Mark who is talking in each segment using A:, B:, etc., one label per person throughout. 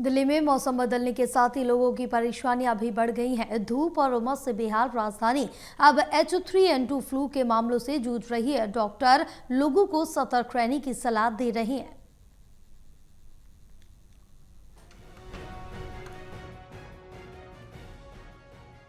A: दिल्ली में मौसम बदलने के साथ ही लोगों की परेशानियां भी बढ़ गई हैं। धूप और उमस से बेहाल राजधानी अब H3N2 फ्लू के मामलों से जूझ रही है। डॉक्टर लोगों को सतर्क रहने की सलाह दे रही हैं।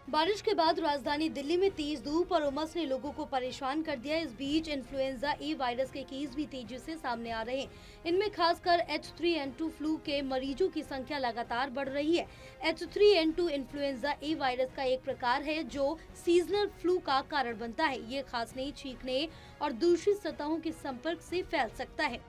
A: बारिश के बाद राजधानी दिल्ली में तेज धूप और उमस ने लोगों को परेशान कर दिया। इस बीच इन्फ्लुएंजा ए वायरस के केस भी तेजी से सामने आ रहे हैं। इनमें खासकर H3N2 फ्लू के मरीजों की संख्या लगातार बढ़ रही है। H3N2 इन्फ्लुएंजा ए वायरस का एक प्रकार है जो सीजनल फ्लू का कारण बनता है। ये खांसने, छींकने और दूषित सतहों के संपर्क से फैल सकता है।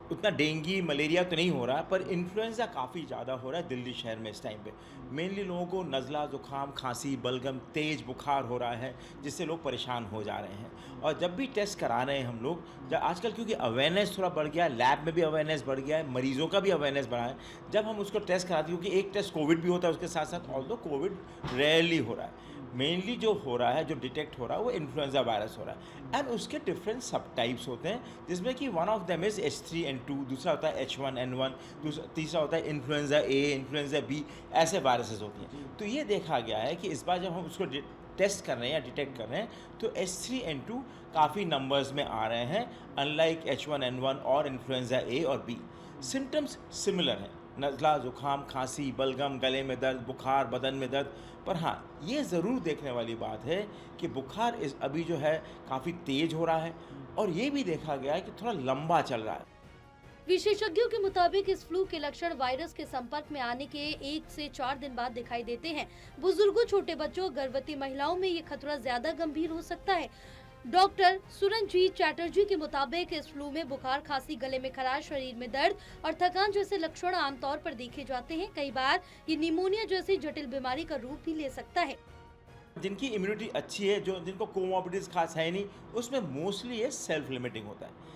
B: उतना डेंगू मलेरिया तो नहीं हो रहा, पर इन्फ्लुएंजा काफ़ी ज़्यादा हो रहा है दिल्ली शहर में इस टाइम पे। मेनली लोगों को नज़ला, ज़ुकाम, खांसी, बलगम, तेज़ बुखार हो रहा है, जिससे लोग परेशान हो जा रहे हैं। और जब भी टेस्ट करा रहे हैं हम लोग, जब आजकल क्योंकि अवेयरनेस थोड़ा बढ़ गया है, लैब में भी अवेयरनेस बढ़ गया है, मरीज़ों का भी अवेयरनेस बढ़ा है। जब हम उसको टेस्ट कराते हैं, क्योंकि एक टेस्ट कोविड भी होता है उसके साथ साथ, ऑल्दो कोविड रेयरली हो रहा है, मेनली जो हो रहा है, जो डिटेक्ट हो रहा है, वो इन्फ्लुएंजा वायरस हो रहा है। एंड उसके डिफरेंट सब टाइप्स होते हैं, जिसमें कि one of them is H3N2, दूसरा होता है H1N1, तीसरा होता है इन्फ्लुएंजा ए, इन्फ्लुएंजा बी, ऐसे वायरसेस होती हैं। तो ये देखा गया है कि इस बार जब हम उसको टेस्ट कर रहे हैं या डिटेक्ट कर रहे हैं, तो H3N2 काफ़ी नंबर्स में आ रहे हैं, अनलाइक H1N1 और इन्फ्लुएंजा ए और बी। सिम्टम्स सिमिलर हैं, नज़ला, ज़ुकाम, खांसी, बलगम, गले में दर्द, बुखार, बदन में दर्द। पर हाँ, ये ज़रूर देखने वाली बात है कि बुखार अभी जो है काफ़ी तेज़ हो रहा है, और ये भी देखा गया है कि थोड़ा लंबा चल रहा है।
A: विशेषज्ञों के मुताबिक इस फ्लू के लक्षण वायरस के संपर्क में आने के 1 से 4 दिन बाद दिखाई देते हैं। बुजुर्गों, छोटे बच्चों, गर्भवती महिलाओं में ये खतरा ज्यादा गंभीर हो सकता है। डॉक्टर सुरंजीत चैटर्जी के मुताबिक इस फ्लू में बुखार, खांसी, गले में खराश, शरीर में दर्द और थकान जैसे लक्षण आमतौर पर देखे जाते हैं। कई बार ये निमोनिया जैसी जटिल बीमारी का रूप भी ले सकता है।
B: जिनकी इम्यूनिटी अच्छी है, जिनको कोमॉर्बिडिटीज खास है नहीं, उसमें मोस्टली ये सेल्फ लिमिटिंग होता है।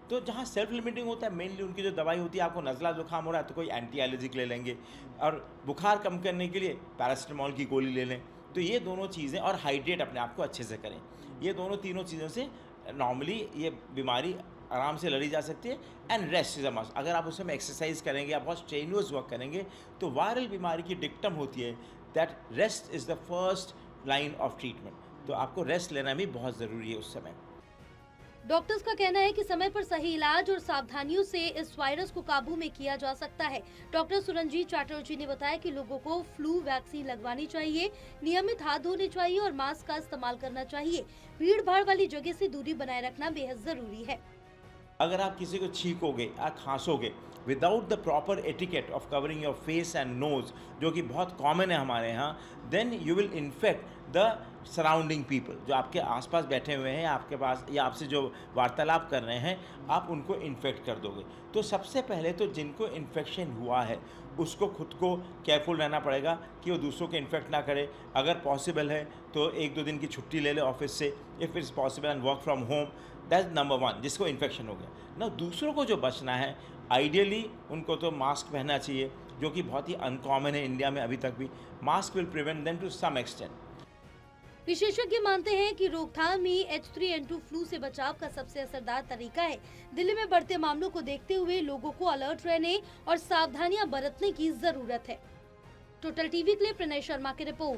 B: तो जहाँ सेल्फ लिमिटिंग होता है, मेनली उनकी जो दवाई होती है, आपको नज़ला ज़ुकाम हो रहा है तो कोई एंटी एलर्जिक ले लेंगे, और बुखार कम करने के लिए पैरासिटामोल की गोली ले लें। तो ये दोनों चीज़ें, और हाइड्रेट अपने आप को अच्छे से करें, ये तीनों चीज़ों से नॉर्मली ये बीमारी आराम से लड़ी जा सकती है। And rest is a must. अगर आप उसमें एक्सरसाइज करेंगे या बहुत स्ट्रेनुअस वर्क करेंगे, तो वायरल बीमारी की डिक्टम होती है that rest is the first line of treatment. तो आपको रेस्ट लेना भी बहुत ज़रूरी है उस समय।
A: डॉक्टर्स का कहना है कि समय पर सही इलाज और सावधानियों से इस वायरस को काबू में किया जा सकता है। डॉक्टर सुरंजीत चैटर्जी ने बताया कि लोगों को फ्लू वैक्सीन लगवानी चाहिए, नियमित हाथ धोने चाहिए और मास्क का इस्तेमाल करना चाहिए। भीड़ भाड़ वाली जगह से दूरी बनाए रखना बेहद जरूरी है।
B: अगर आप किसी को छींकोगे या खांसोगे without the proper etiquette of covering your face and nose, जो कि बहुत कॉमन है हमारे यहाँ, then you will infect the surrounding people, जो आपके आसपास बैठे हुए हैं, आपके पास या आपसे जो वार्तालाप कर रहे हैं, आप उनको इन्फेक्ट कर दोगे। तो सबसे पहले तो जिनको इन्फेक्शन हुआ है उसको खुद को केयरफुल रहना पड़ेगा कि वो दूसरों को इन्फेक्ट ना करे। अगर पॉसिबल है तो 1-2 दिन की छुट्टी ले ले ऑफिस से, if it's possible, and work from home. That's number 1, जिसको इन्फेक्शन हो गया ना। दूसरों को जो बचना है, आइडियली उनको तो मास्क पहनना चाहिए, जो कि बहुत ही अनकॉमन है इंडिया में अभी तक भी। Mask will prevent them to some extent.
A: विशेषज्ञ मानते हैं कि रोकथाम ही H3N2 फ्लू से बचाव का सबसे असरदार तरीका है। दिल्ली में बढ़ते मामलों को देखते हुए लोगों को अलर्ट रहने और सावधानियां बरतने की जरूरत है। टोटल टीवी के लिए प्रणय शर्मा की रिपोर्ट।